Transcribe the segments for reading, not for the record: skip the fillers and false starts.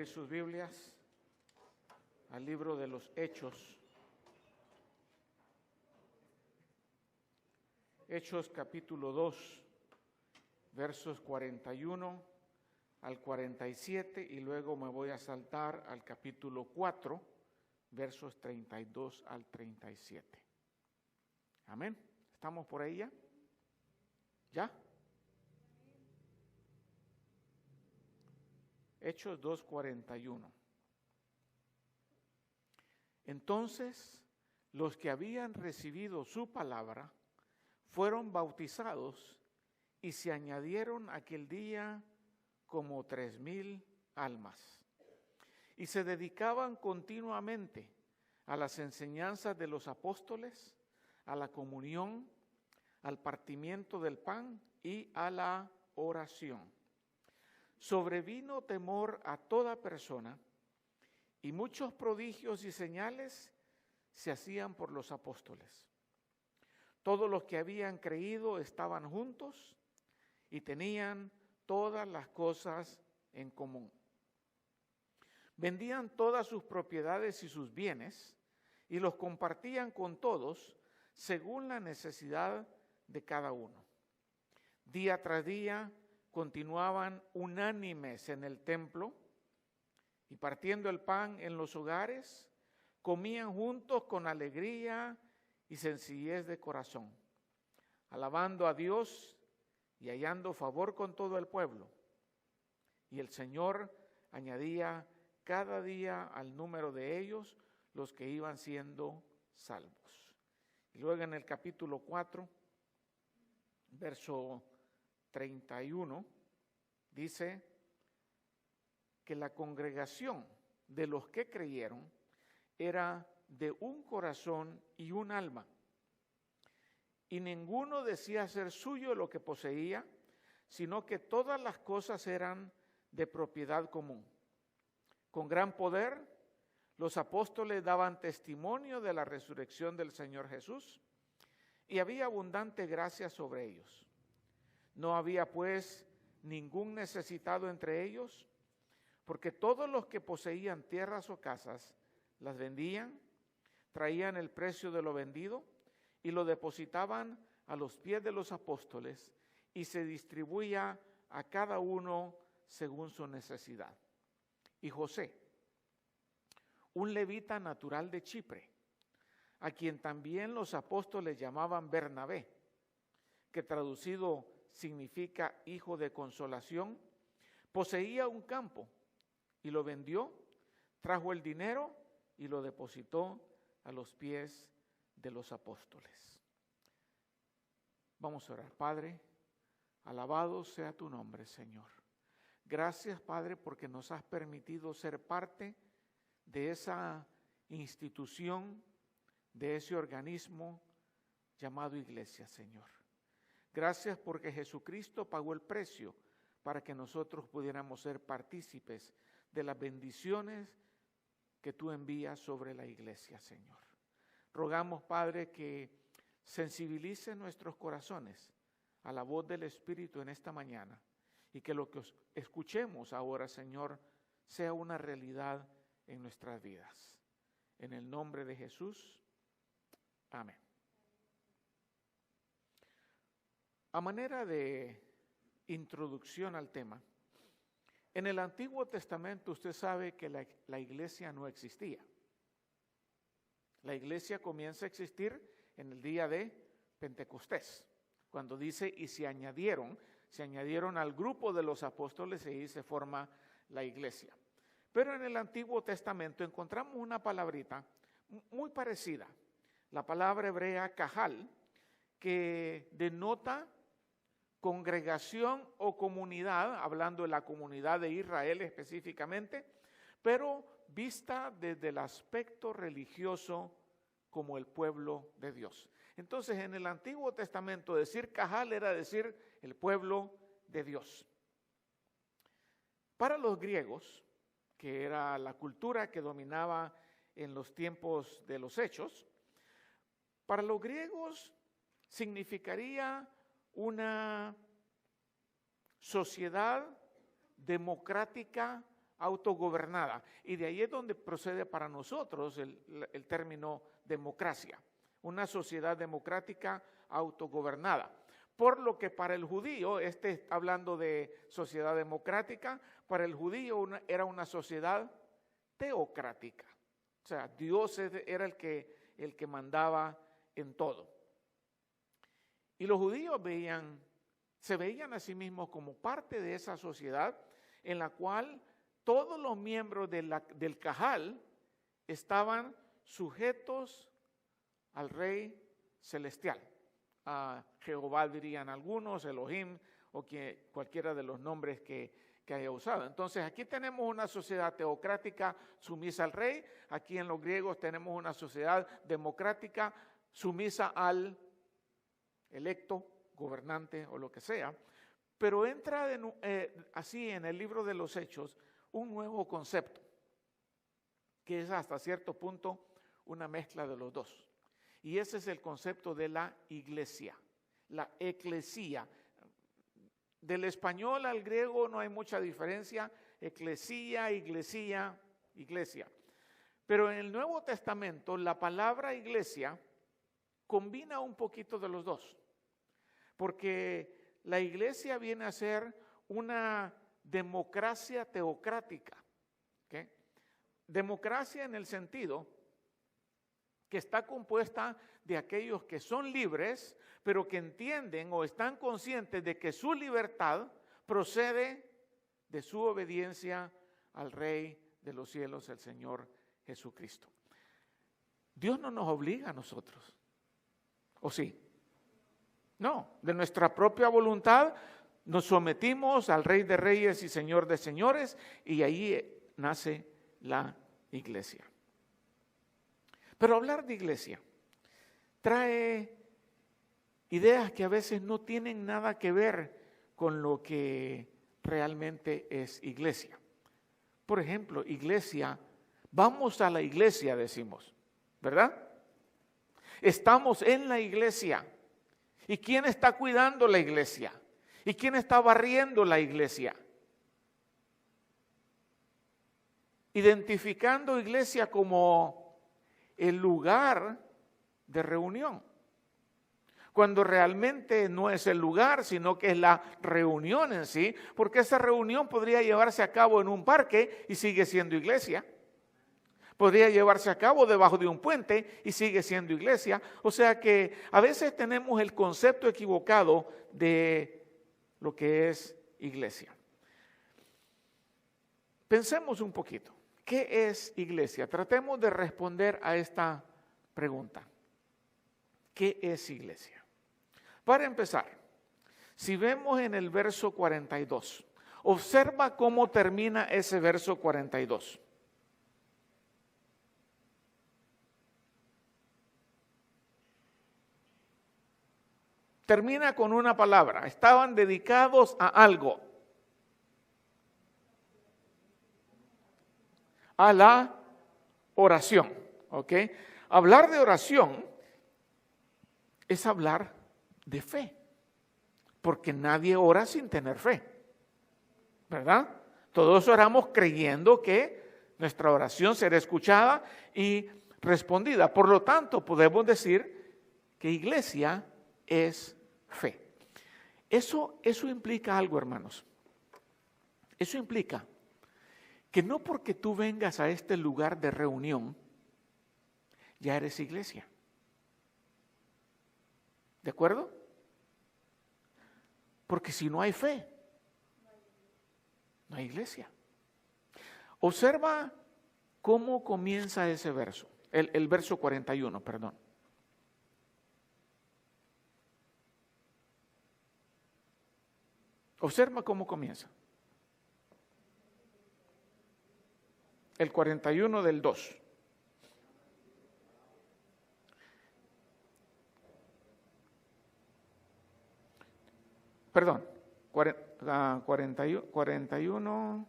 sus Biblias al libro de los Hechos. Hechos capítulo 2, versos 41 al 47, y luego me voy a saltar al capítulo 4, versos 32 al 37. Amén. ¿Estamos por ahí ya? ¿Ya? Hechos 2:41. Entonces, los que habían recibido su palabra fueron bautizados y se añadieron aquel día como 3,000 almas. Y se dedicaban continuamente a las enseñanzas de los apóstoles, a la comunión, al partimiento del pan y a la oración. Sobrevino temor a toda persona, y muchos prodigios y señales se hacían por los apóstoles. Todos los que habían creído estaban juntos y tenían todas las cosas en común. Vendían todas sus propiedades y sus bienes y los compartían con todos según la necesidad de cada uno. Día tras día continuaban unánimes en el templo y partiendo el pan en los hogares, comían juntos con alegría y sencillez de corazón, alabando a Dios y hallando favor con todo el pueblo. Y el Señor añadía cada día al número de ellos los que iban siendo salvos. Y luego en el capítulo 4, verso 31, dice que la congregación de los que creyeron era de un corazón y un alma, y ninguno decía ser suyo lo que poseía, sino que todas las cosas eran de propiedad común. Con gran poder, los apóstoles daban testimonio de la resurrección del Señor Jesús, y había abundante gracia sobre ellos. No había pues ningún necesitado entre ellos, porque todos los que poseían tierras o casas las vendían, traían el precio de lo vendido y lo depositaban a los pies de los apóstoles, y se distribuía a cada uno según su necesidad. Y José, un levita natural de Chipre, a quien también los apóstoles llamaban Bernabé, que traducido significa hijo de consolación, poseía un campo y lo vendió, trajo el dinero y lo depositó a los pies de los apóstoles. Vamos a orar. Padre, alabado sea tu nombre, Señor. Gracias, Padre, porque nos has permitido ser parte de esa institución, de ese organismo llamado iglesia, Señor. Gracias porque Jesucristo pagó el precio para que nosotros pudiéramos ser partícipes de las bendiciones que tú envías sobre la iglesia, Señor. Rogamos, Padre, que sensibilice nuestros corazones a la voz del Espíritu en esta mañana, y que lo que escuchemos ahora, Señor, sea una realidad en nuestras vidas. En el nombre de Jesús, amén. A manera de introducción al tema, en el Antiguo Testamento usted sabe que la iglesia no existía. La iglesia comienza a existir en el día de Pentecostés, cuando dice y se añadieron al grupo de los apóstoles, y ahí se forma la iglesia. Pero en el Antiguo Testamento encontramos una palabrita muy parecida, la palabra hebrea kahal, que denota congregación o comunidad, hablando de la comunidad de Israel específicamente, pero vista desde el aspecto religioso como el pueblo de Dios. Entonces, en el Antiguo Testamento decir kahal era decir el pueblo de Dios. Para los griegos, que era la cultura que dominaba en los tiempos de los Hechos, para los griegos significaría una sociedad democrática autogobernada. Y de ahí es donde procede para nosotros el término democracia, una sociedad democrática autogobernada. Por lo que para el judío, está hablando de sociedad democrática, para el judío era una sociedad teocrática. O sea, Dios era el que mandaba en todo. Y los judíos se veían a sí mismos como parte de esa sociedad en la cual todos los miembros del Cajal estaban sujetos al Rey Celestial. A Jehová dirían algunos, Elohim, o cualquiera de los nombres que haya usado. Entonces aquí tenemos una sociedad teocrática sumisa al rey, aquí en los griegos tenemos una sociedad democrática sumisa al electo, gobernante o lo que sea, pero entra así en el libro de los Hechos un nuevo concepto, que es hasta cierto punto una mezcla de los dos. Y ese es el concepto de la iglesia, la eclesía. Del español al griego no hay mucha diferencia, eclesía, iglesia. Pero en el Nuevo Testamento la palabra iglesia combina un poquito de los dos, porque la iglesia viene a ser una democracia teocrática. ¿Okay? Democracia en el sentido que está compuesta de aquellos que son libres, pero que entienden o están conscientes de que su libertad procede de su obediencia al Rey de los cielos, el Señor Jesucristo. Dios no nos obliga a nosotros, ¿o sí? No, de nuestra propia voluntad nos sometimos al Rey de Reyes y Señor de Señores, y ahí nace la iglesia. Pero hablar de iglesia trae ideas que a veces no tienen nada que ver con lo que realmente es iglesia. Por ejemplo, iglesia, vamos a la iglesia, decimos, ¿verdad? Estamos en la iglesia. ¿Y quién está cuidando la iglesia? ¿Y quién está barriendo la iglesia? Identificando iglesia como el lugar de reunión, cuando realmente no es el lugar, sino que es la reunión en sí, porque esa reunión podría llevarse a cabo en un parque y sigue siendo iglesia. Podría llevarse a cabo debajo de un puente y sigue siendo iglesia. O sea que a veces tenemos el concepto equivocado de lo que es iglesia. Pensemos un poquito. ¿Qué es iglesia? Tratemos de responder a esta pregunta. ¿Qué es iglesia? Para empezar, si vemos en el verso 42, observa cómo termina ese verso 42. Termina con una palabra. Estaban dedicados a algo. A la oración. ¿Ok? Hablar de oración es hablar de fe. Porque nadie ora sin tener fe. ¿Verdad? Todos oramos creyendo que nuestra oración será escuchada y respondida. Por lo tanto, podemos decir que iglesia es fe. Eso implica algo, hermanos. Eso implica que no porque tú vengas a este lugar de reunión, ya eres iglesia. ¿De acuerdo? Porque si no hay fe, no hay iglesia. Observa cómo comienza ese verso, el verso 41, perdón. Observa cómo comienza. El 41 del 2. Perdón, 41.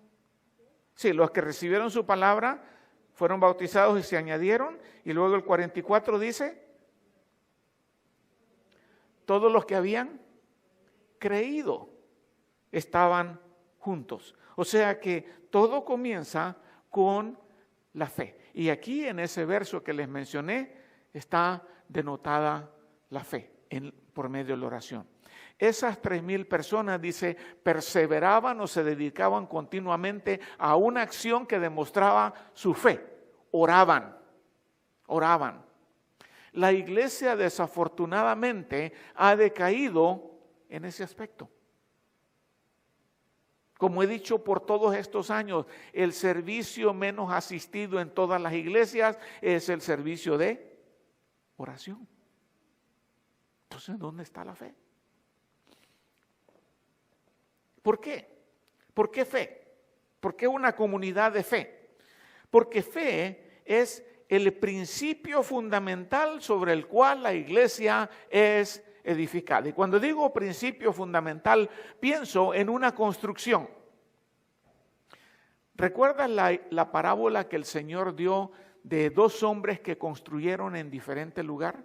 Sí, los que recibieron su palabra fueron bautizados y se añadieron. Y luego el 44 dice, todos los que habían creído estaban juntos. O sea que todo comienza con la fe. Y aquí en ese verso que les mencioné está denotada la fe por medio de la oración. Esas 3,000 personas, dice, perseveraban o se dedicaban continuamente a una acción que demostraba su fe. Oraban. La iglesia desafortunadamente ha decaído en ese aspecto. Como he dicho por todos estos años, el servicio menos asistido en todas las iglesias es el servicio de oración. Entonces, ¿dónde está la fe? ¿Por qué? ¿Por qué fe? ¿Por qué una comunidad de fe? Porque fe es el principio fundamental sobre el cual la iglesia es edificada. Y cuando digo principio fundamental, pienso en una construcción. ¿Recuerdas la parábola que el Señor dio de 2 hombres que construyeron en diferente lugar?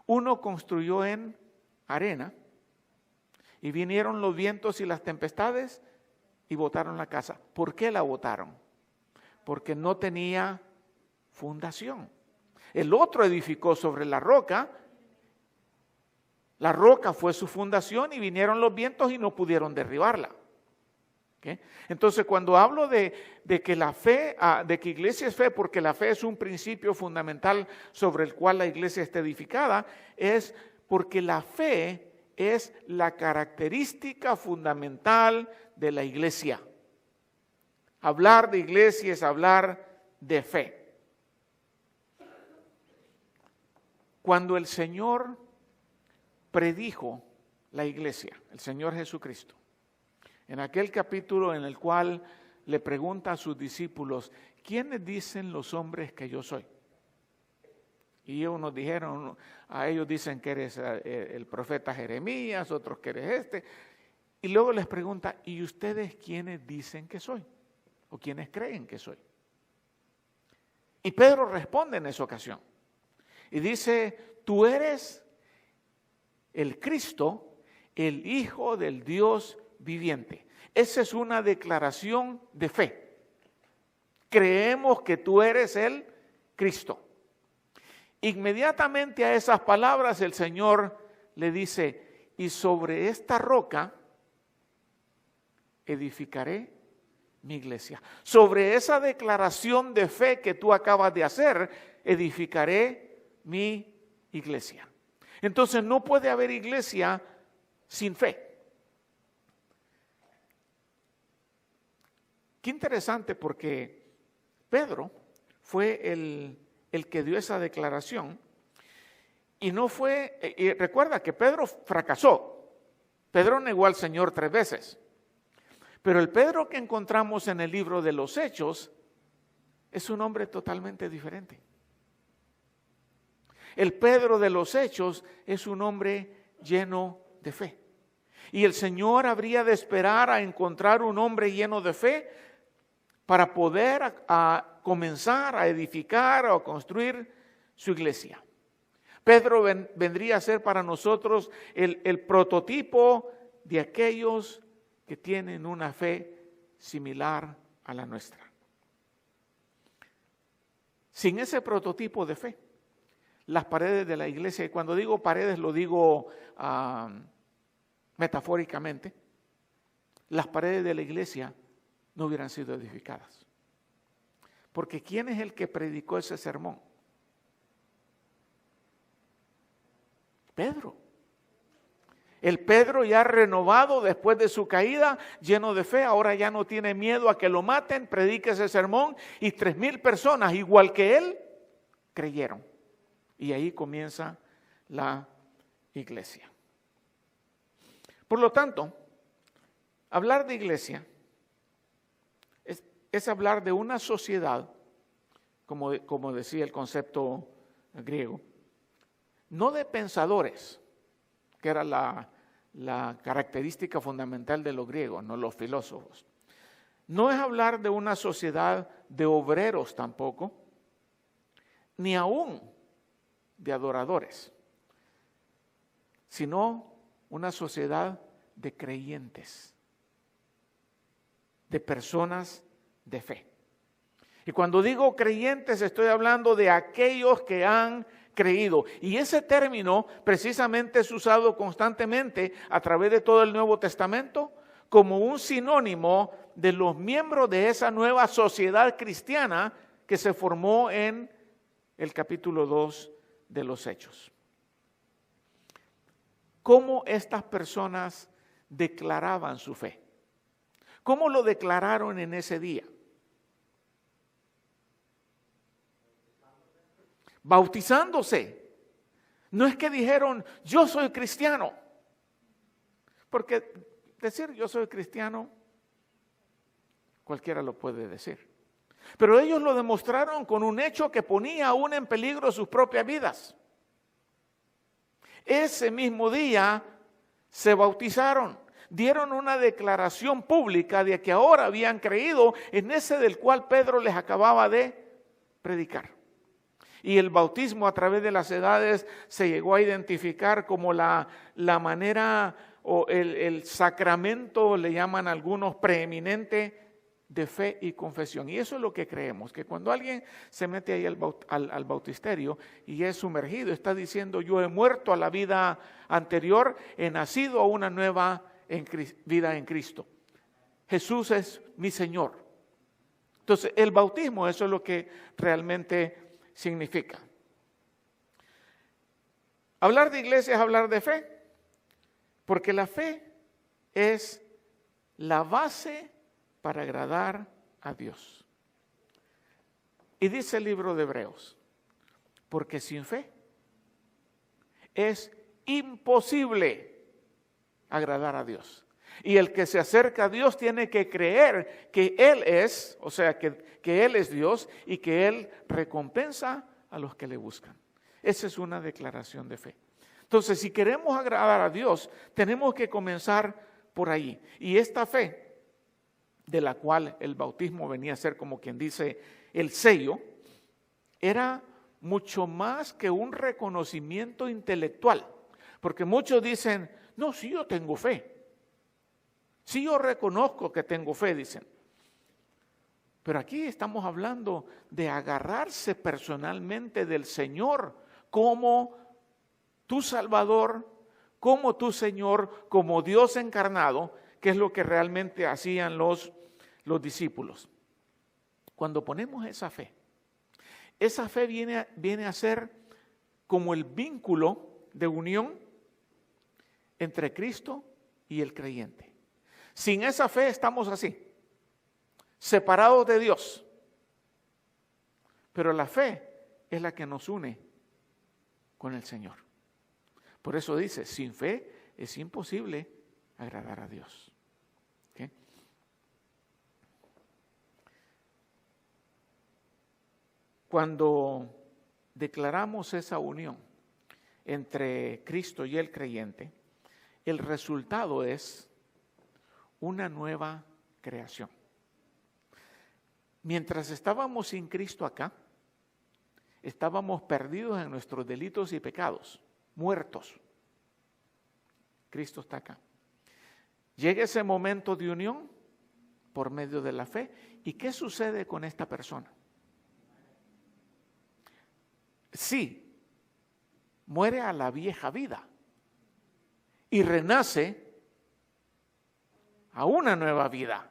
Uno construyó en arena y vinieron los vientos y las tempestades y botaron la casa. ¿Por qué la botaron? Porque no tenía fundación. El otro edificó sobre la roca fue su fundación y vinieron los vientos y no pudieron derribarla. ¿Okay? Entonces, cuando hablo de que la fe, de que iglesia es fe, porque la fe es un principio fundamental sobre el cual la iglesia está edificada, es porque la fe es la característica fundamental de la iglesia. Hablar de iglesia es hablar de fe. Cuando el Señor predijo la iglesia, el Señor Jesucristo, en aquel capítulo en el cual le pregunta a sus discípulos, ¿quiénes dicen los hombres que yo soy? Y unos dijeron, a ellos dicen que eres el profeta Jeremías, otros que eres este. Y luego les pregunta, ¿y ustedes quiénes dicen que soy? ¿O quiénes creen que soy? Y Pedro responde en esa ocasión. Y dice, tú eres el Cristo, el Hijo del Dios viviente. Esa es una declaración de fe. Creemos que tú eres el Cristo. Inmediatamente a esas palabras el Señor le dice, y sobre esta roca edificaré mi iglesia. Sobre esa declaración de fe que tú acabas de hacer, edificaré mi iglesia. Entonces no puede haber iglesia sin fe. Qué interesante, porque Pedro fue el que dio esa declaración y no fue, y recuerda que Pedro fracasó. Pedro negó al Señor 3 veces. Pero el Pedro que encontramos en el libro de los Hechos es un hombre totalmente diferente. El Pedro de los Hechos es un hombre lleno de fe. Y el Señor habría de esperar a encontrar un hombre lleno de fe para poder comenzar a edificar o a construir su iglesia. Pedro vendría a ser para nosotros el prototipo de aquellos que tienen una fe similar a la nuestra. Sin ese prototipo de fe, las paredes de la iglesia, y cuando digo paredes lo digo metafóricamente, las paredes de la iglesia no hubieran sido edificadas. Porque ¿quién es el que predicó ese sermón? Pedro. El Pedro ya renovado después de su caída, lleno de fe, ahora ya no tiene miedo a que lo maten, predica ese sermón y 3,000 personas, igual que él, creyeron. Y ahí comienza la iglesia. Por lo tanto, hablar de iglesia es hablar de una sociedad, como decía el concepto griego, no de pensadores, que era la característica fundamental de los griegos, no los filósofos. No es hablar de una sociedad de obreros tampoco, ni aún de adoradores, sino una sociedad de creyentes. de personas de fe. Y cuando digo creyentes, estoy hablando de aquellos que han creído. Y ese término precisamente es usado constantemente a través de todo el Nuevo Testamento como un sinónimo de los miembros de esa nueva sociedad cristiana que se formó en el capítulo 2 de los Hechos. ¿Cómo estas personas declaraban su fe? ¿Cómo lo declararon en ese día? Bautizándose. No es que dijeron, yo soy cristiano. Porque decir yo soy cristiano, cualquiera lo puede decir. Pero ellos lo demostraron con un hecho que ponía aún en peligro sus propias vidas. Ese mismo día se bautizaron, dieron una declaración pública de que ahora habían creído en ese del cual Pedro les acababa de predicar. Y el bautismo a través de las edades se llegó a identificar como la manera o el sacramento, le llaman algunos, preeminente de fe y confesión. Y eso es lo que creemos, que cuando alguien se mete ahí al bautisterio y es sumergido, está diciendo yo he muerto a la vida anterior, he nacido a una nueva vida en Cristo. Jesús es mi Señor. Entonces el bautismo, eso es lo que realmente significa. Hablar de iglesia es hablar de fe, porque la fe es la base para agradar a Dios. Y dice el libro de Hebreos, porque sin fe es imposible agradar a Dios. Y el que se acerca a Dios tiene que creer que Él es, o sea, que Él es Dios y que Él recompensa a los que le buscan. Esa es una declaración de fe. Entonces, si queremos agradar a Dios, tenemos que comenzar por ahí. Y esta fe, de la cual el bautismo venía a ser como quien dice el sello, era mucho más que un reconocimiento intelectual. Porque muchos dicen, no, sí yo tengo fe. Sí yo reconozco que tengo fe, dicen. Pero aquí estamos hablando de agarrarse personalmente del Señor como tu Salvador, como tu Señor, como Dios encarnado, que es lo que realmente hacían los discípulos. Cuando ponemos esa fe viene a ser como el vínculo de unión entre Cristo y el creyente. Sin esa fe estamos así, separados de Dios. Pero la fe es la que nos une con el Señor. Por eso dice, sin fe es imposible agradar a Dios. ¿Okay? Cuando declaramos esa unión entre Cristo y el creyente, el resultado es una nueva creación. Mientras estábamos sin Cristo acá, estábamos perdidos en nuestros delitos y pecados, muertos. Cristo está acá. Llega ese momento de unión por medio de la fe. ¿Y qué sucede con esta persona? Sí, muere a la vieja vida y renace a una nueva vida.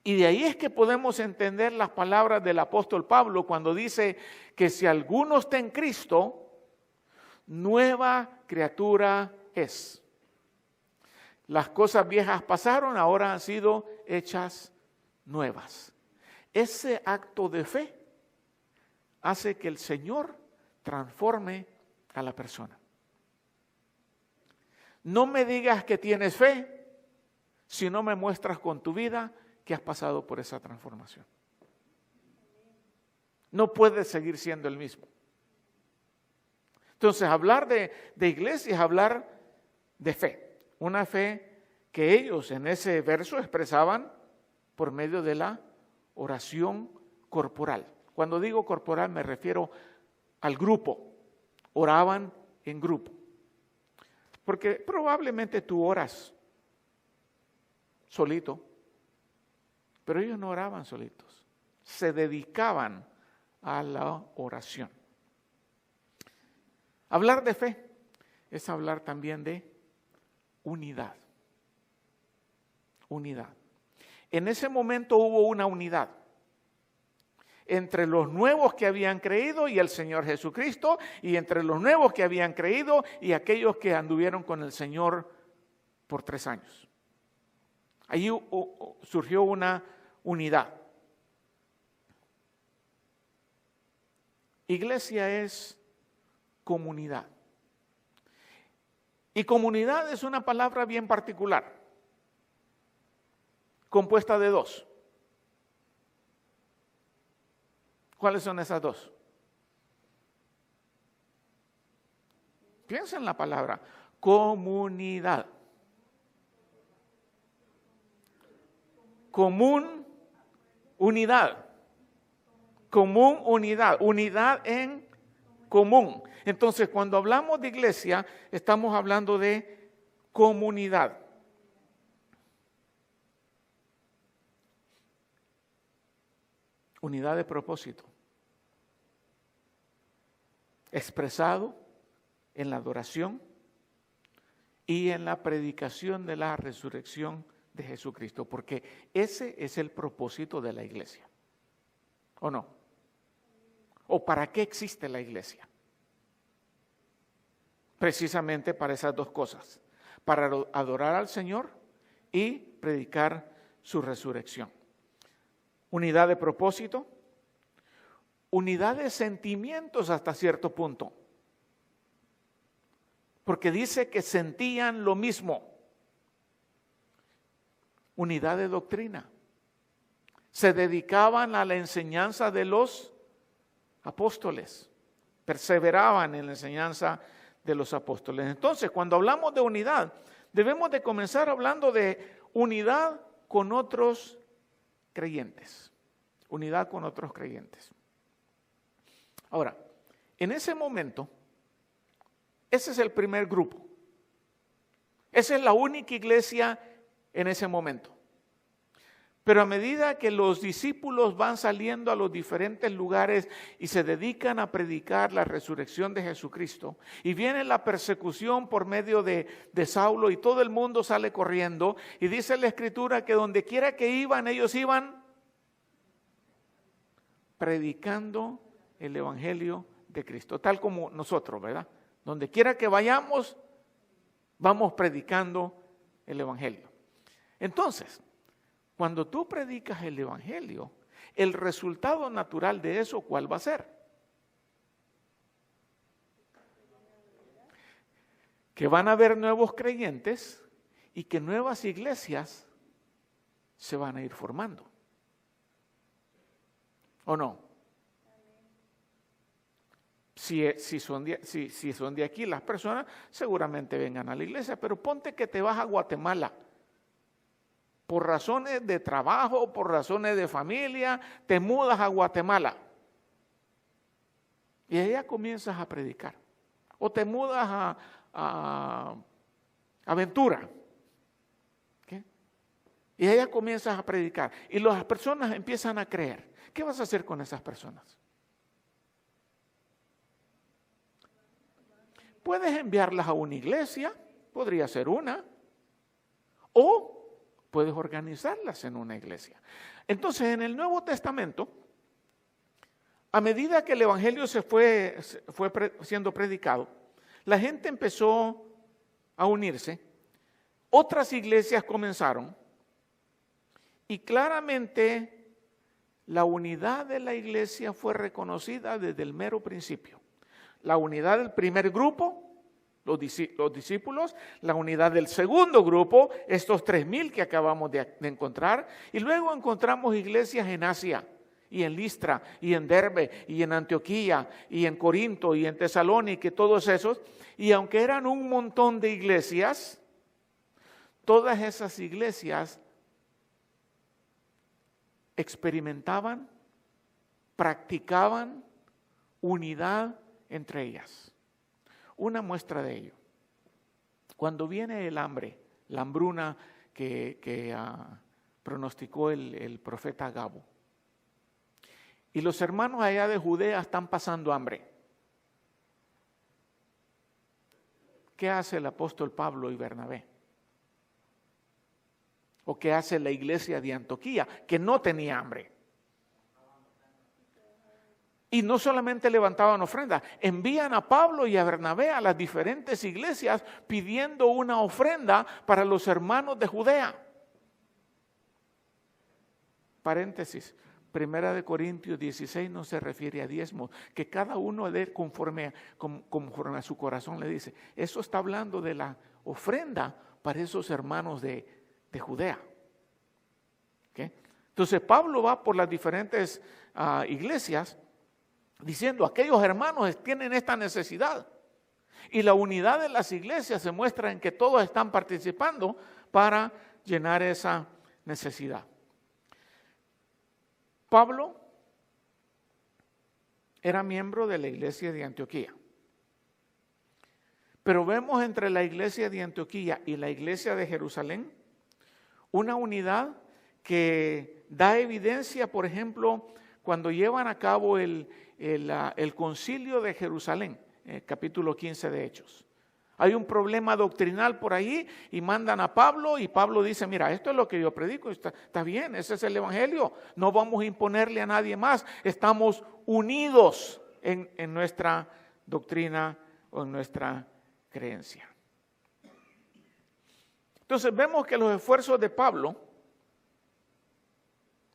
Y de ahí es que podemos entender las palabras del apóstol Pablo cuando dice que si alguno está en Cristo, nueva criatura es. Las cosas viejas pasaron, ahora han sido hechas nuevas. Ese acto de fe hace que el Señor transforme a la persona. No me digas que tienes fe si no me muestras con tu vida que has pasado por esa transformación. No puedes seguir siendo el mismo. Entonces, hablar de iglesia es hablar de fe. Una fe que ellos en ese verso expresaban por medio de la oración corporal. Cuando digo corporal me refiero al grupo. Oraban en grupo. Porque probablemente tú oras solito, Pero ellos no oraban solitos, se dedicaban a la oración. Hablar de fe es hablar también de unidad. Unidad. En ese momento hubo una unidad entre los nuevos que habían creído y el Señor Jesucristo, y entre los nuevos que habían creído y aquellos que anduvieron con el Señor por 3 años. Allí surgió una unidad. Iglesia es comunidad. Y comunidad es una palabra bien particular, compuesta de 2. ¿Cuáles son esas 2? Piensa en la palabra comunidad. Común, unidad. Común, unidad. Unidad en común. Entonces, cuando hablamos de iglesia, estamos hablando de comunidad. Unidad de propósito. Expresado en la adoración y en la predicación de la resurrección de Jesucristo, porque ese es el propósito de la iglesia. ¿O no? ¿O para qué existe la iglesia? Precisamente para esas 2 cosas, para adorar al Señor y predicar su resurrección. Unidad de propósito, unidad de sentimientos hasta cierto punto, porque dice que sentían lo mismo. Unidad de doctrina, se dedicaban a la enseñanza de los apóstoles, perseveraban en la enseñanza de los apóstoles. Entonces, cuando hablamos de unidad, debemos de comenzar hablando de unidad con otros creyentes. Unidad con otros creyentes. Ahora, en ese momento, ese es el primer grupo. Esa es la única iglesia en ese momento. Pero a medida que los discípulos van saliendo a los diferentes lugares y se dedican a predicar la resurrección de Jesucristo, y viene la persecución por medio de Saulo y todo el mundo sale corriendo, y dice la Escritura que donde quiera que iban, ellos iban predicando el Evangelio de Cristo, tal como nosotros, ¿verdad? Donde quiera que vayamos, vamos predicando el Evangelio. Entonces, cuando tú predicas el Evangelio, el resultado natural de eso, ¿cuál va a ser? Que van a haber nuevos creyentes y que nuevas iglesias se van a ir formando. ¿O no? Si son de aquí las personas, seguramente vengan a la iglesia, pero ponte que te vas a Guatemala. Por razones de trabajo, por razones de familia, te mudas a Guatemala. Y allá comienzas a predicar. O te mudas a Ventura. ¿Okay? Y allá comienzas a predicar. Y las personas empiezan a creer. ¿Qué vas a hacer con esas personas? Puedes enviarlas a una iglesia, podría ser una, o puedes organizarlas en una iglesia. Entonces, en el Nuevo Testamento, a medida que el Evangelio se fue siendo predicado, la gente empezó a unirse, otras iglesias comenzaron, y claramente la unidad de la iglesia fue reconocida desde el mero principio. La unidad del primer grupo, los discípulos, la unidad del segundo grupo, estos 3,000 que acabamos de encontrar, y luego encontramos iglesias en Asia, y en Listra, y en Derbe, y en Antioquía, y en Corinto, y en Tesalónica, todos esos, y aunque eran un montón de iglesias, todas esas iglesias experimentaban, practicaban unidad entre ellas. Una muestra de ello. Cuando viene el hambre, la hambruna que pronosticó el profeta Agabo. Y los hermanos allá de Judea están pasando hambre. ¿Qué hace el apóstol Pablo y Bernabé? ¿O qué hace la iglesia de Antioquía, que no tenía hambre? Y no solamente levantaban ofrendas, envían a Pablo y a Bernabé a las diferentes iglesias pidiendo una ofrenda para los hermanos de Judea. Paréntesis, 1 Corintios 16 no se refiere a diezmos, que cada uno dé conforme a su corazón le dice. Eso está hablando de la ofrenda para esos hermanos de Judea. ¿Okay? Entonces Pablo va por las diferentes iglesias diciendo, aquellos hermanos tienen esta necesidad. Y la unidad de las iglesias se muestra en que todos están participando para llenar esa necesidad. Pablo era miembro de la iglesia de Antioquía. Pero vemos entre la iglesia de Antioquía y la iglesia de Jerusalén una unidad que da evidencia, por ejemplo, cuando llevan a cabo el concilio de Jerusalén, capítulo 15 de Hechos. Hay un problema doctrinal por ahí y mandan a Pablo y Pablo dice, mira, esto es lo que yo predico, está bien, ese es el evangelio, no vamos a imponerle a nadie más, estamos unidos en nuestra doctrina o en nuestra creencia. Entonces vemos que los esfuerzos de Pablo,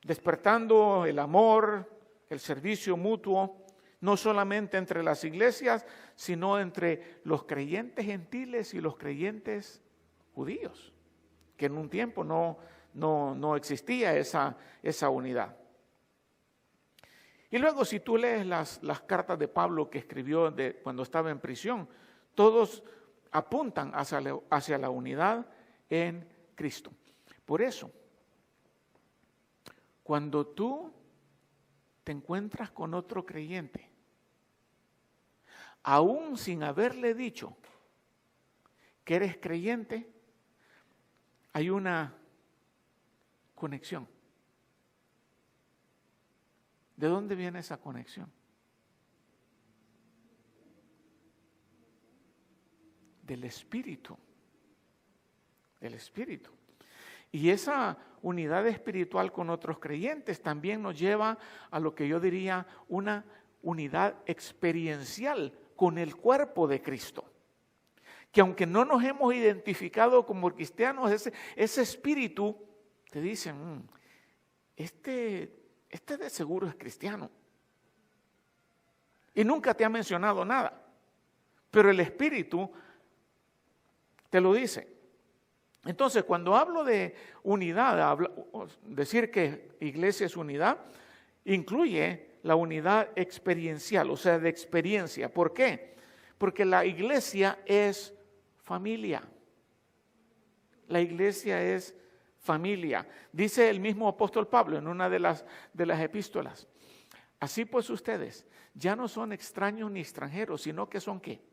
despertando el amor, el servicio mutuo, no solamente entre las iglesias, sino entre los creyentes gentiles y los creyentes judíos, que en un tiempo no existía esa unidad. Y luego si tú lees las cartas de Pablo que escribió cuando estaba en prisión, todos apuntan hacia la unidad en Cristo. Por eso, cuando tú te encuentras con otro creyente, aún sin haberle dicho que eres creyente, hay una conexión. ¿De dónde viene esa conexión? Del Espíritu. Del Espíritu. Y esa unidad espiritual con otros creyentes también nos lleva a lo que yo diría una unidad experiencial con el cuerpo de Cristo. Que aunque no nos hemos identificado como cristianos, ese espíritu te dice, este de seguro es cristiano. Y nunca te ha mencionado nada. Pero el espíritu te lo dice. Entonces, cuando hablo de unidad, decir que iglesia es unidad, incluye la unidad experiencial, o sea, de experiencia. ¿Por qué? Porque la iglesia es familia. La iglesia es familia. Dice el mismo apóstol Pablo en una de las epístolas. Así pues ustedes ya no son extraños ni extranjeros, sino que son ¿qué?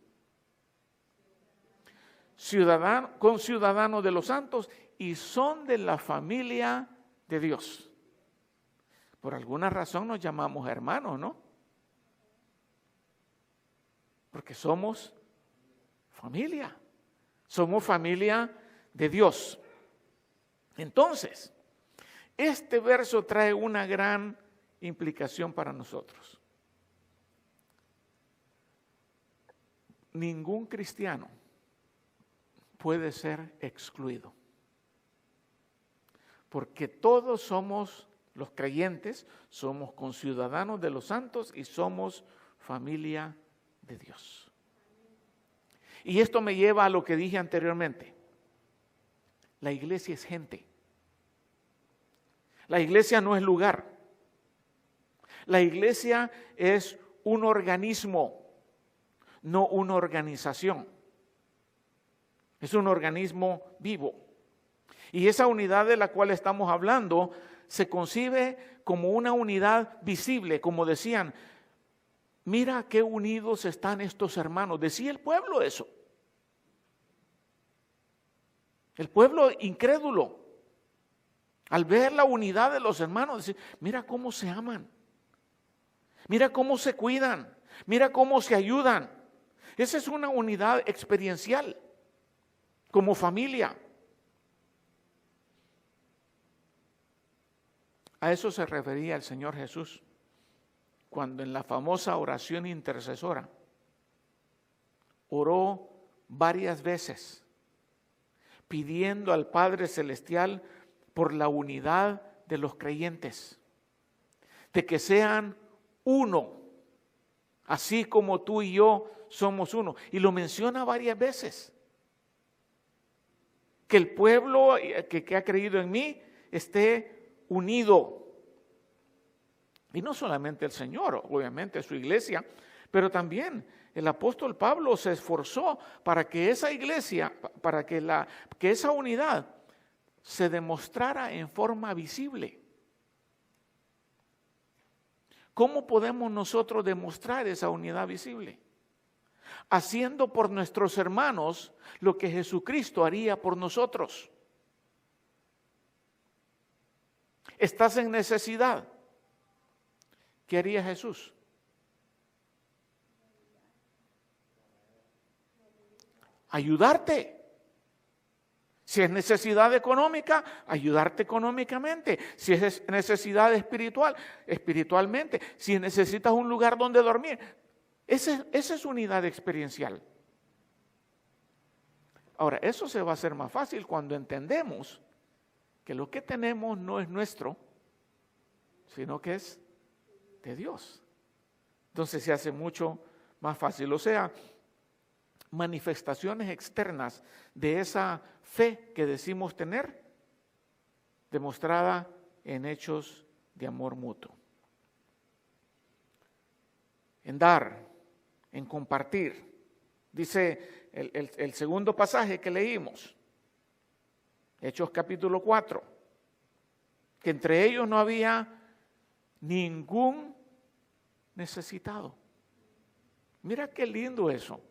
Conciudadanos de los santos y son de la familia de Dios. Por alguna razón nos llamamos hermanos, ¿no? Porque somos familia. Somos familia de Dios. Entonces, este verso trae una gran implicación para nosotros. Ningún cristiano puede ser excluido. Porque todos somos, los creyentes, somos conciudadanos de los santos y somos familia de Dios. Y esto me lleva a lo que dije anteriormente. La iglesia es gente. La iglesia no es lugar. La iglesia es un organismo, no una organización. Es un organismo vivo. Y esa unidad de la cual estamos hablando se concibe como una unidad visible, como decían, mira qué unidos están estos hermanos. Decía el pueblo eso. El pueblo incrédulo. Al ver la unidad de los hermanos, decir, mira cómo se aman, mira cómo se cuidan, mira cómo se ayudan. Esa es una unidad experiencial, como familia. A eso se refería el Señor Jesús cuando en la famosa oración intercesora oró varias veces pidiendo al Padre Celestial por la unidad de los creyentes, de que sean uno, así como tú y yo somos uno. Y lo menciona varias veces, que el pueblo que ha creído en mí esté unido. Y no solamente el Señor, obviamente su iglesia, pero también el apóstol Pablo se esforzó para que esa iglesia, para que esa unidad se demostrara en forma visible. ¿Cómo podemos nosotros demostrar esa unidad visible? Haciendo por nuestros hermanos lo que Jesucristo haría por nosotros. ¿Estás en necesidad? ¿Qué haría Jesús? Ayudarte. Si es necesidad económica, ayudarte económicamente. Si es necesidad espiritual, espiritualmente. Si necesitas un lugar donde dormir. Esa es unidad experiencial. Ahora, eso se va a hacer más fácil cuando entendemos que lo que tenemos no es nuestro, sino que es de Dios. Entonces se hace mucho más fácil. O sea, manifestaciones externas de esa fe que decimos tener, demostrada en hechos de amor mutuo. En dar, en compartir. Dice el segundo pasaje que leímos, Hechos capítulo 4, que entre ellos no había ningún necesitado. Mira qué lindo eso.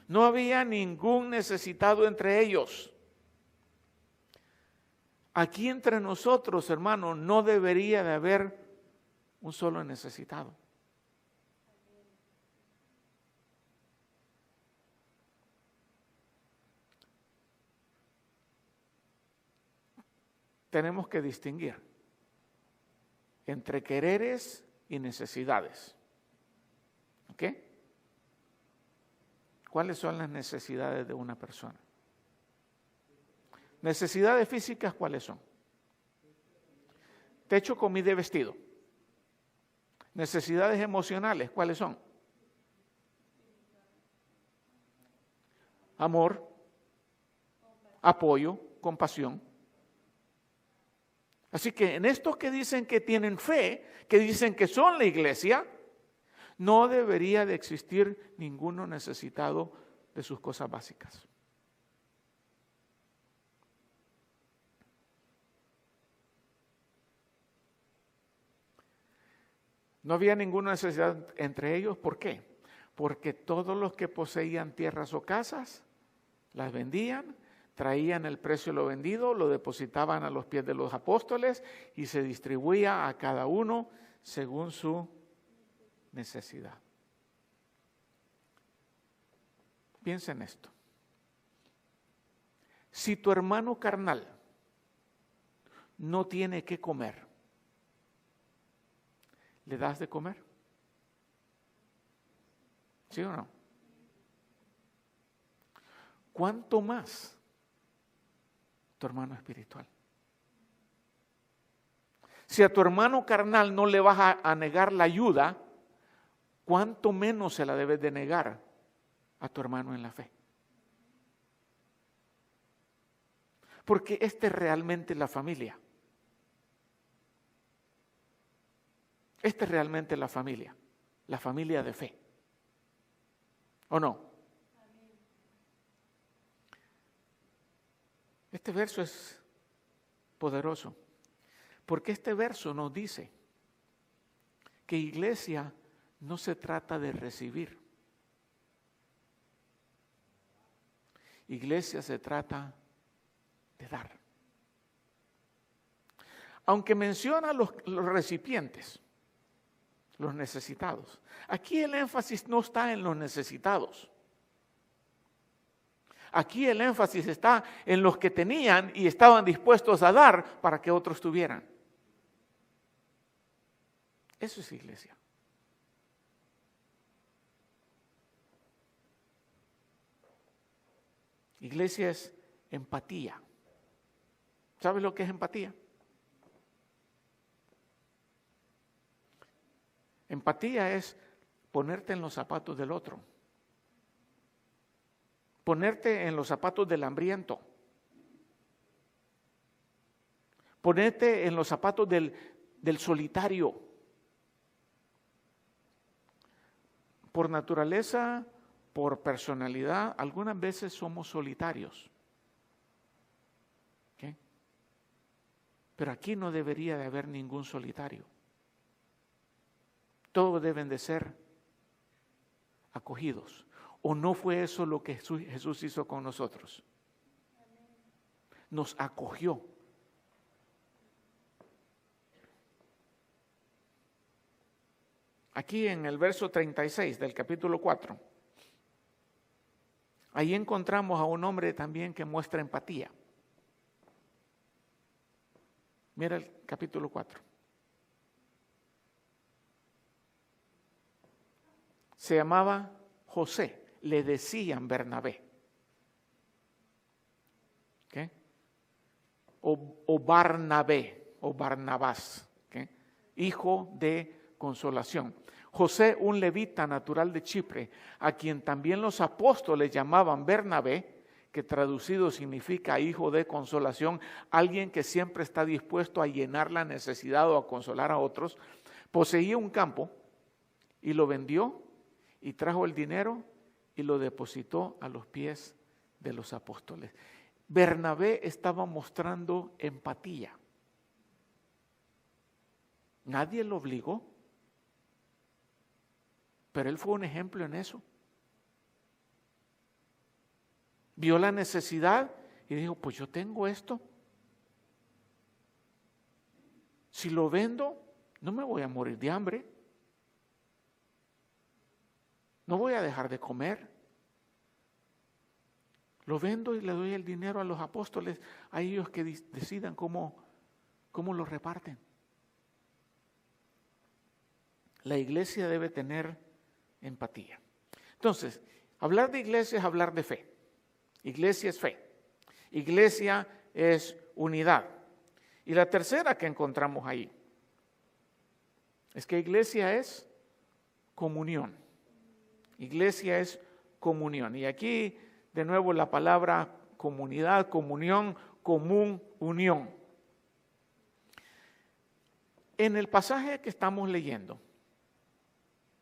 No había ningún necesitado entre ellos. Aquí entre nosotros, hermanos, no debería de haber un solo necesitado. Tenemos que distinguir entre quereres y necesidades. ¿Ok? ¿Cuáles son las necesidades de una persona? Necesidades físicas, ¿cuáles son? Techo, comida y vestido. Necesidades emocionales, ¿cuáles son? Amor, apoyo, compasión. Así que en estos que dicen que tienen fe, que dicen que son la iglesia, no debería de existir ninguno necesitado de sus cosas básicas. No había ninguna necesidad entre ellos. ¿Por qué? Porque todos los que poseían tierras o casas, las vendían, traían el precio de lo vendido, lo depositaban a los pies de los apóstoles y se distribuía a cada uno según su necesidad. Piensa en esto. Si tu hermano carnal no tiene que comer, ¿le das de comer? ¿Sí o no? ¿Cuánto más tu hermano espiritual? Si a tu hermano carnal no le vas a negar la ayuda, ¿cuánto menos se la debes de negar a tu hermano en la fe? Porque esta es realmente la familia. Esta es realmente la familia de fe. ¿O no? Este verso es poderoso, porque este verso nos dice que iglesia no se trata de recibir. Iglesia se trata de dar. Aunque menciona los recipientes, los necesitados. Aquí el énfasis no está en los necesitados. Aquí el énfasis está en los que tenían y estaban dispuestos a dar para que otros tuvieran. Eso es iglesia. Iglesia es empatía. ¿Sabes lo que es empatía? Empatía es ponerte en los zapatos del otro. Ponerte en los zapatos del hambriento. Ponerte en los zapatos del solitario. Por naturaleza, por personalidad, algunas veces somos solitarios. ¿Okay? Pero aquí no debería de haber ningún solitario. Todos deben de ser acogidos. ¿O no fue eso lo que Jesús hizo con nosotros? Nos acogió. Aquí en el verso 36 del capítulo 4, ahí encontramos a un hombre también que muestra empatía. Mira el capítulo 4. Se llamaba José. Le decían Bernabé. ¿Okay? O Barnabé, o Barnabás. ¿Okay? Hijo de consolación. José, un levita natural de Chipre, a quien también los apóstoles llamaban Bernabé, que traducido significa hijo de consolación, alguien que siempre está dispuesto a llenar la necesidad o a consolar a otros, poseía un campo y lo vendió y trajo el dinero y lo depositó a los pies de los apóstoles. Bernabé estaba mostrando empatía. Nadie lo obligó, pero él fue un ejemplo en eso. Vio la necesidad y dijo, pues yo tengo esto. Si lo vendo, no me voy a morir de hambre. No voy a dejar de comer. Lo vendo y le doy el dinero a los apóstoles, a ellos que decidan cómo lo reparten. La iglesia debe tener empatía. Entonces, hablar de iglesia es hablar de fe. Iglesia es fe. Iglesia es unidad. Y la tercera que encontramos ahí es que iglesia es comunión. Iglesia es comunión. Y aquí de nuevo la palabra comunidad, comunión, común, unión. En el pasaje que estamos leyendo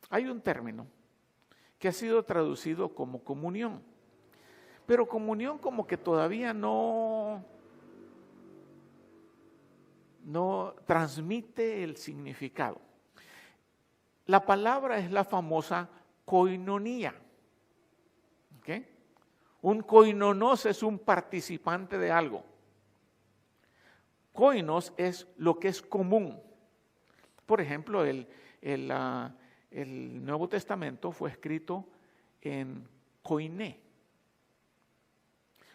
hay un término que ha sido traducido como comunión. Pero comunión como que todavía no transmite el significado. La palabra es la famosa koinonía. ¿Okay? Un koinonos es un participante de algo. Koinos es lo que es común. Por ejemplo, el Nuevo Testamento fue escrito en koiné.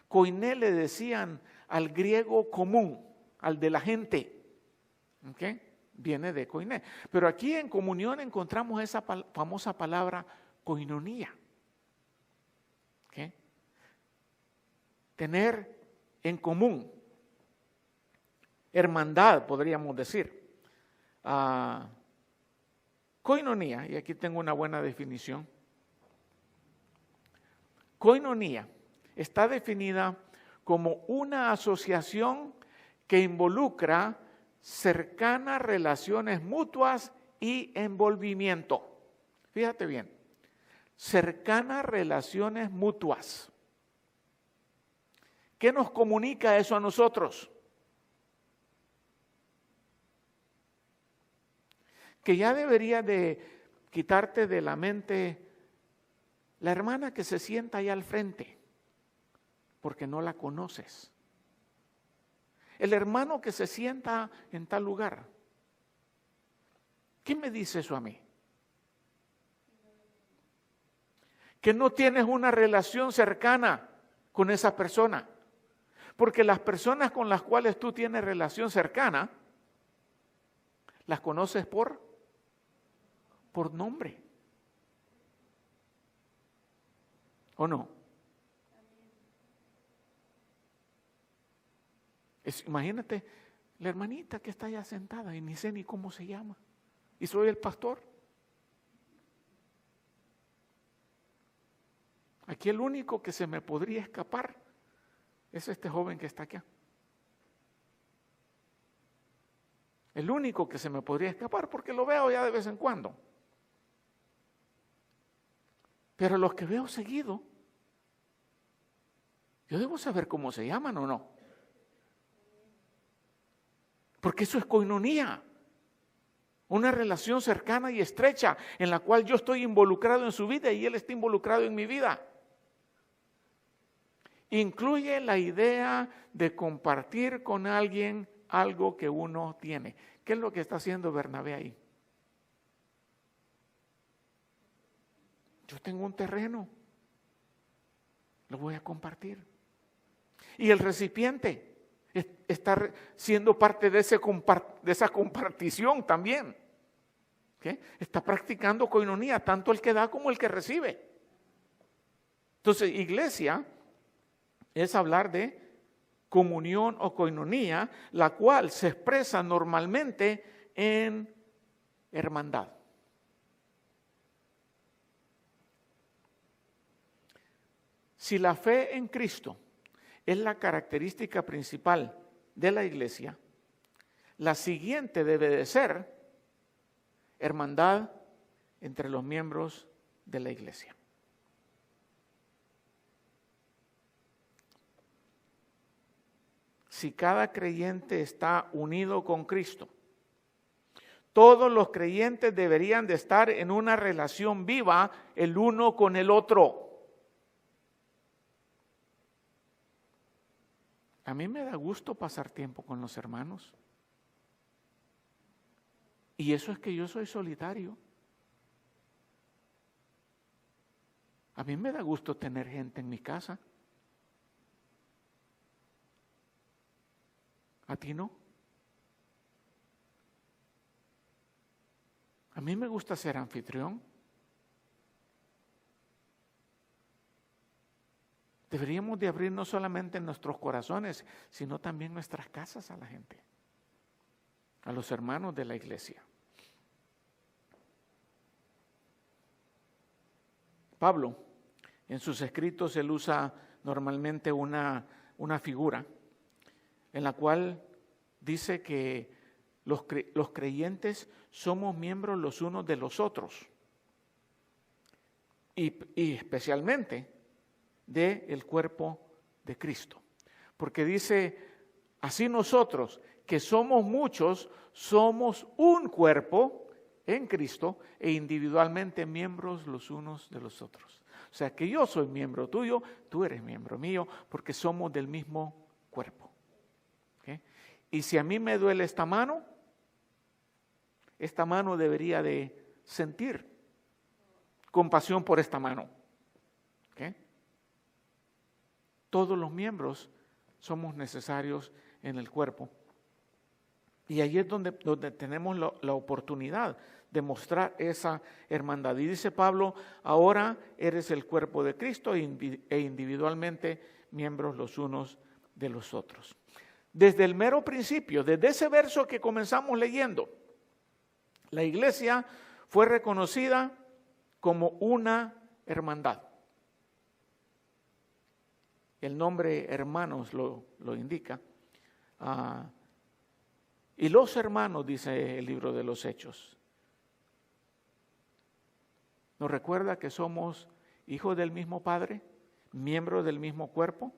Koiné le decían al griego común, al de la gente. ¿Okay? Viene de koiné. Pero aquí en comunión encontramos esa famosa palabra koinonía. ¿Okay? Tener en común. Hermandad, podríamos decir. Koinonía, y aquí tengo una buena definición. Koinonía está definida como una asociación que involucra cercanas relaciones mutuas y envolvimiento. Fíjate bien, cercanas relaciones mutuas. ¿Qué nos comunica eso a nosotros? Que ya debería de quitarte de la mente la hermana que se sienta allá al frente, porque no la conoces. el hermano que se sienta en tal lugar. ¿Qué me dice eso a mí? Que no tienes una relación cercana con esa persona. Porque las personas con las cuales tú tienes relación cercana, las conoces por nombre. ¿O no? Imagínate la hermanita que está allá sentada y ni sé ni cómo se llama. Y soy el pastor. Aquí el único que se me podría escapar es este joven que está acá. El único que se me podría escapar porque lo veo ya de vez en cuando. Pero los que veo seguido, yo debo saber cómo se llaman o no. Porque eso es coinonía. Una relación cercana y estrecha en la cual yo estoy involucrado en su vida y él está involucrado en mi vida. Incluye la idea de compartir con alguien algo que uno tiene. ¿Qué es lo que está haciendo Bernabé ahí? Yo tengo un terreno, lo voy a compartir. Y el recipiente está siendo parte de esa compartición también. ¿Okay? Está practicando coinonía, tanto el que da como el que recibe. Entonces, iglesia es hablar de comunión o coinonía, la cual se expresa normalmente en hermandad. Si la fe en Cristo es la característica principal de la iglesia, la siguiente debe de ser hermandad entre los miembros de la iglesia. Si cada creyente está unido con Cristo, todos los creyentes deberían de estar en una relación viva el uno con el otro. A mí me da gusto pasar tiempo con los hermanos. Y eso es que yo soy solitario. A mí me da gusto tener gente en mi casa. ¿A ti no? A mí me gusta ser anfitrión. Deberíamos de abrir no solamente nuestros corazones, sino también nuestras casas a la gente, a los hermanos de la iglesia. Pablo, en sus escritos, él usa normalmente una figura en la cual dice que los creyentes somos miembros los unos de los otros y especialmente del cuerpo de Cristo. Porque dice, así nosotros que somos muchos, somos un cuerpo en Cristo e individualmente miembros los unos de los otros. O sea que yo soy miembro tuyo, tú eres miembro mío, porque somos del mismo cuerpo. ¿Okay? Y si a mí me duele esta mano debería de sentir compasión por esta mano. ¿Okay? Todos los miembros somos necesarios en el cuerpo. Y ahí es donde tenemos la oportunidad de mostrar esa hermandad. Y dice Pablo, ahora eres el cuerpo de Cristo e individualmente miembros los unos de los otros. Desde el mero principio, desde ese verso que comenzamos leyendo, la iglesia fue reconocida como una hermandad. El nombre hermanos lo indica. Y los hermanos, dice el libro de los Hechos, nos recuerda que somos hijos del mismo Padre, miembros del mismo cuerpo.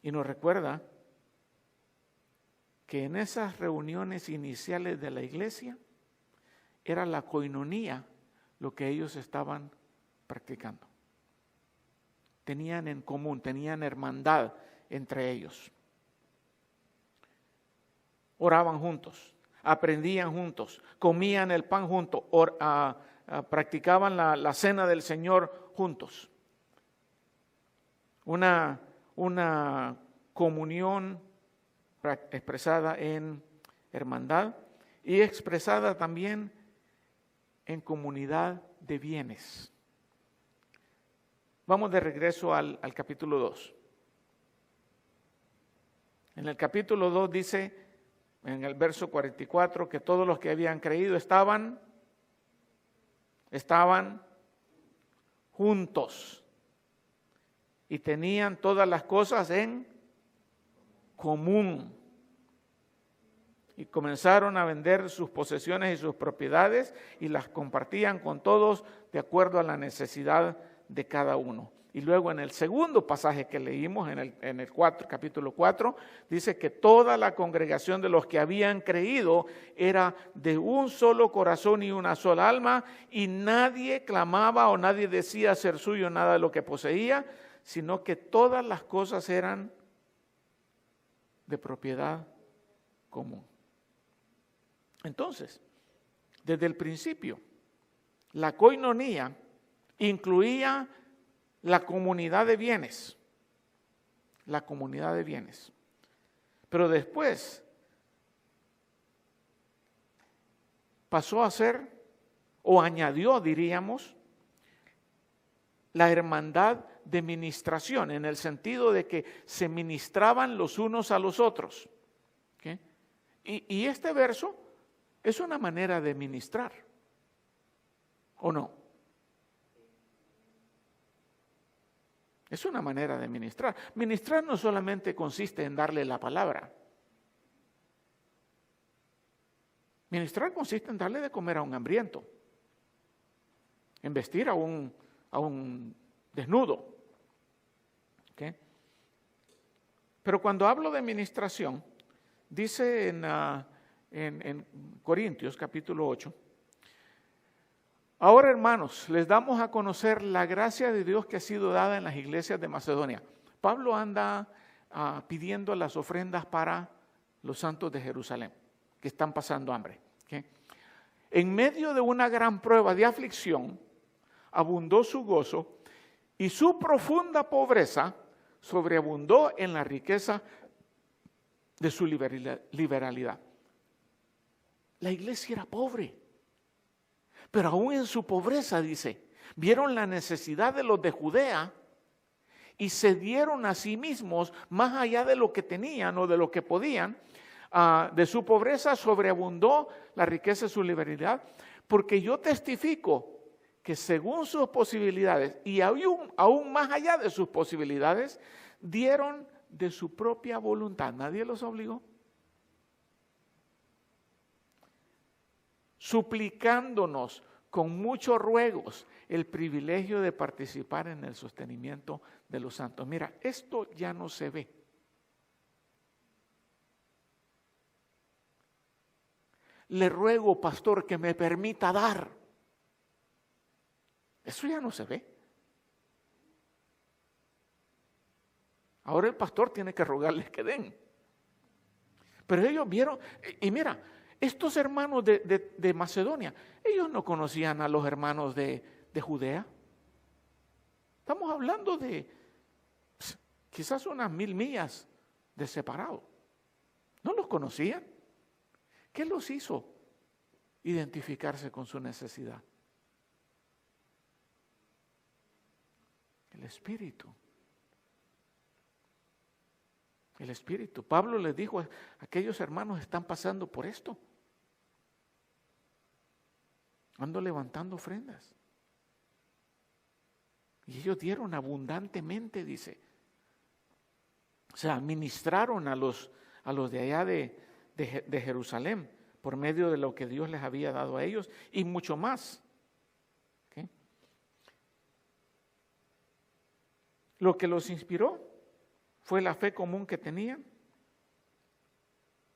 Y nos recuerda que en esas reuniones iniciales de la iglesia era la coinonía lo que ellos estaban practicando. Tenían en común, tenían hermandad entre ellos. Oraban juntos, aprendían juntos, comían el pan juntos, practicaban la cena del Señor juntos. Una comunión expresada en hermandad y expresada también en comunidad de bienes. Vamos de regreso al capítulo 2. En el capítulo 2 dice, en el verso 44, que todos los que habían creído estaban juntos y tenían todas las cosas en común. Y comenzaron a vender sus posesiones y sus propiedades y las compartían con todos de acuerdo a la necesidad de cada uno. Y luego en el segundo pasaje que leímos, en el capítulo 4, dice que toda la congregación de los que habían creído era de un solo corazón y una sola alma, y nadie clamaba o nadie decía ser suyo nada de lo que poseía, sino que todas las cosas eran de propiedad común. Entonces, desde el principio, la koinonía incluía la comunidad de bienes, Pero después pasó a ser, o añadió, diríamos, la hermandad de ministración, en el sentido de que se ministraban los unos a los otros. ¿Okay? Y este verso es una manera de ministrar, ¿o no? Es una manera de ministrar. Ministrar no solamente consiste en darle la palabra. Ministrar consiste en darle de comer a un hambriento, en vestir a un desnudo. ¿Okay? Pero cuando hablo de ministración, dice en Corintios capítulo 8, ahora, hermanos, les damos a conocer la gracia de Dios que ha sido dada en las iglesias de Macedonia. Pablo anda pidiendo las ofrendas para los santos de Jerusalén, que están pasando hambre. ¿Okay? En medio de una gran prueba de aflicción, abundó su gozo y su profunda pobreza sobreabundó en la riqueza de su liberalidad. La iglesia era pobre. Pero aún en su pobreza, dice, vieron la necesidad de los de Judea y se dieron a sí mismos más allá de lo que tenían o de lo que podían. De su pobreza sobreabundó la riqueza de su liberalidad, porque yo testifico que según sus posibilidades y aún más allá de sus posibilidades, dieron de su propia voluntad. Nadie los obligó. Suplicándonos con muchos ruegos el privilegio de participar en el sostenimiento de los santos. Mira, esto ya no se ve. Le ruego, pastor, que me permita dar. Eso ya no se ve. Ahora el pastor tiene que rogarles que den. Pero ellos vieron, y mira, estos hermanos de Macedonia, ellos no conocían a los hermanos de Judea. Estamos hablando de quizás unas 1000 millas de separado. No los conocían. ¿Qué los hizo identificarse con su necesidad? El Espíritu. El Espíritu. Pablo les dijo, aquellos hermanos están pasando por esto. Ando levantando ofrendas. Y ellos dieron abundantemente, dice. O sea, ministraron a los de allá de Jerusalén por medio de lo que Dios les había dado a ellos y mucho más. ¿Okay? Lo que los inspiró fue la fe común que tenían.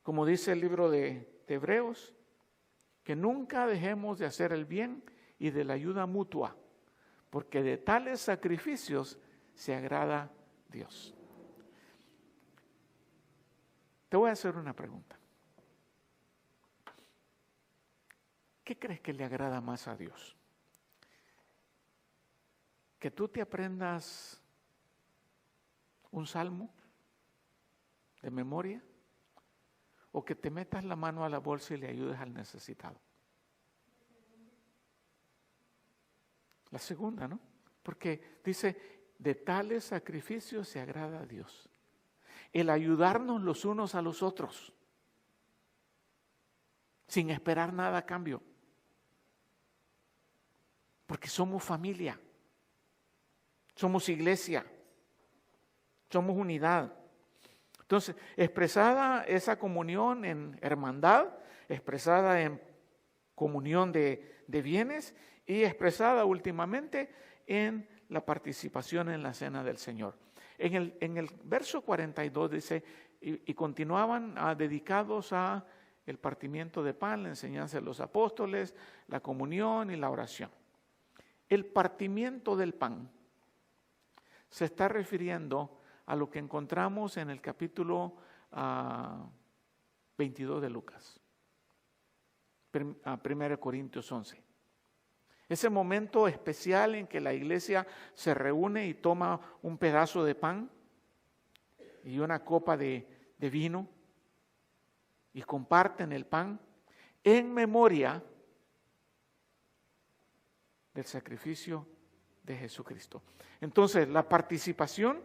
Como dice el libro de Hebreos, que nunca dejemos de hacer el bien y de la ayuda mutua, porque de tales sacrificios se agrada Dios. Te voy a hacer una pregunta. ¿Qué crees que le agrada más a Dios? ¿Que tú te aprendas un salmo de memoria? ¿O que te metas la mano a la bolsa y le ayudes al necesitado? La segunda, ¿no? Porque dice, de tales sacrificios se agrada a Dios. El ayudarnos los unos a los otros, sin esperar nada a cambio. Porque somos familia, somos iglesia, somos unidad. Entonces, expresada esa comunión en hermandad, expresada en comunión de bienes y expresada últimamente en la participación en la cena del Señor. En el verso 42 dice, y continuaban dedicados a el partimiento de pan, la enseñanza de los apóstoles, la comunión y la oración. El partimiento del pan se está refiriendo a lo que encontramos en el capítulo 22 de Lucas, 1 Corintios 11. Ese momento especial en que la iglesia se reúne y toma un pedazo de pan y una copa de vino y comparten el pan en memoria del sacrificio de Jesucristo. Entonces, la participación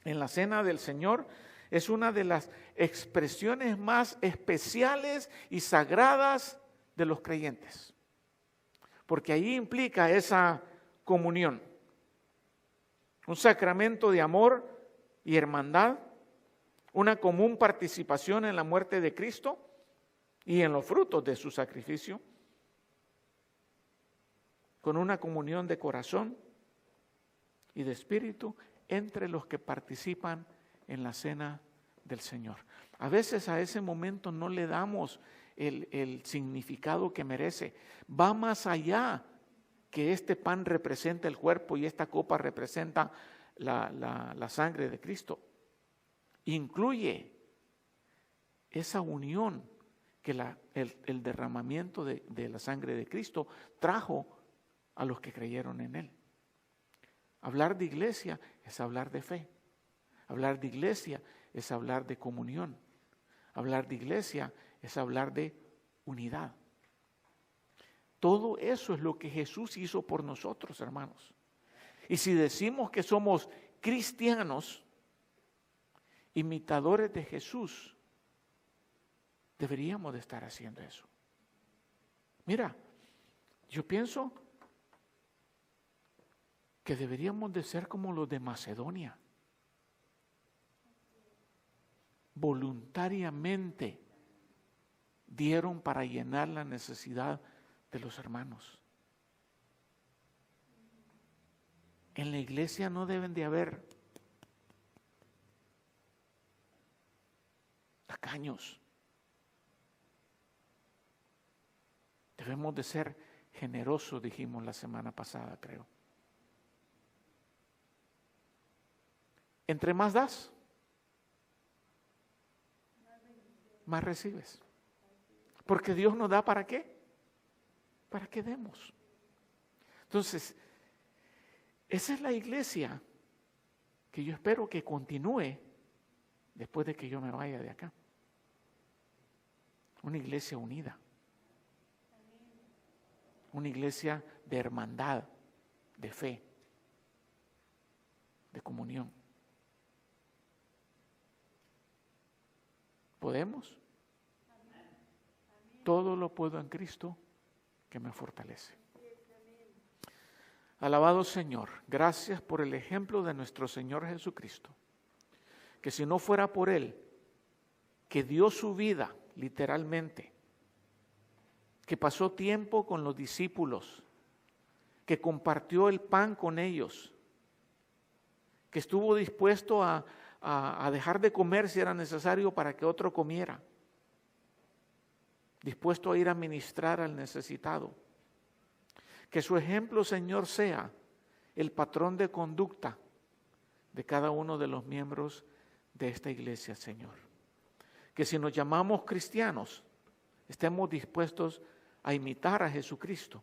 en la cena del Señor es una de las expresiones más especiales y sagradas de los creyentes, porque ahí implica esa comunión, un sacramento de amor y hermandad, una común participación en la muerte de Cristo y en los frutos de su sacrificio, con una comunión de corazón y de espíritu entre los que participan en la cena del Señor. A veces a ese momento no le damos el significado que merece. Va más allá que este pan representa el cuerpo y esta copa representa la sangre de Cristo. Incluye esa unión que el derramamiento de la sangre de Cristo trajo a los que creyeron en Él. Hablar de iglesia es hablar de fe. Hablar de iglesia es hablar de comunión. Hablar de iglesia es hablar de unidad. Todo eso es lo que Jesús hizo por nosotros, hermanos. Y si decimos que somos cristianos, imitadores de Jesús, deberíamos de estar haciendo eso. Mira, yo pienso que deberíamos de ser como los de Macedonia. Voluntariamente dieron para llenar la necesidad de los hermanos. En la iglesia no deben de haber tacaños. Debemos de ser generosos, dijimos la semana pasada, creo. Entre más das, más recibes. Porque Dios nos da ¿para qué? Para que demos. Entonces, esa es la iglesia que yo espero que continúe después de que yo me vaya de acá. Una iglesia unida. Una iglesia de hermandad, de fe, de comunión. ¿Podemos? Todo lo puedo en Cristo que me fortalece. Alabado Señor, gracias por el ejemplo de nuestro Señor Jesucristo, que si no fuera por Él, que dio su vida literalmente, que pasó tiempo con los discípulos, que compartió el pan con ellos, que estuvo dispuesto a dejar de comer si era necesario para que otro comiera, dispuesto a ir a ministrar al necesitado. Que su ejemplo, Señor, sea el patrón de conducta de cada uno de los miembros de esta iglesia, Señor. que si nos llamamos cristianos, estemos dispuestos a imitar a Jesucristo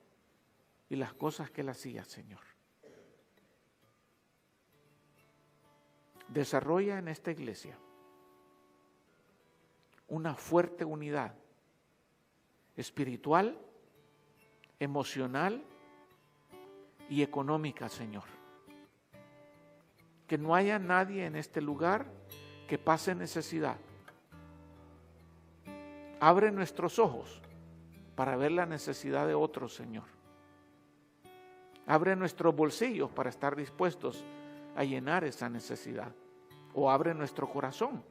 y las cosas que Él hacía, Señor. Desarrolla en esta iglesia una fuerte unidad espiritual, emocional y económica, Señor. Que no haya nadie en este lugar que pase necesidad. Abre nuestros ojos para ver la necesidad de otros, Señor. Abre nuestros bolsillos para estar dispuestos a llenar esa necesidad. O abre nuestro corazón,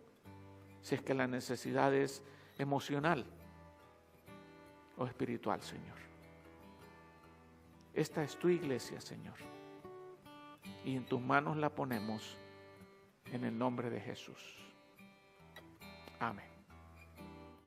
si es que la necesidad es emocional o espiritual, Señor. Esta es tu iglesia, Señor. Y en tus manos la ponemos en el nombre de Jesús. Amén.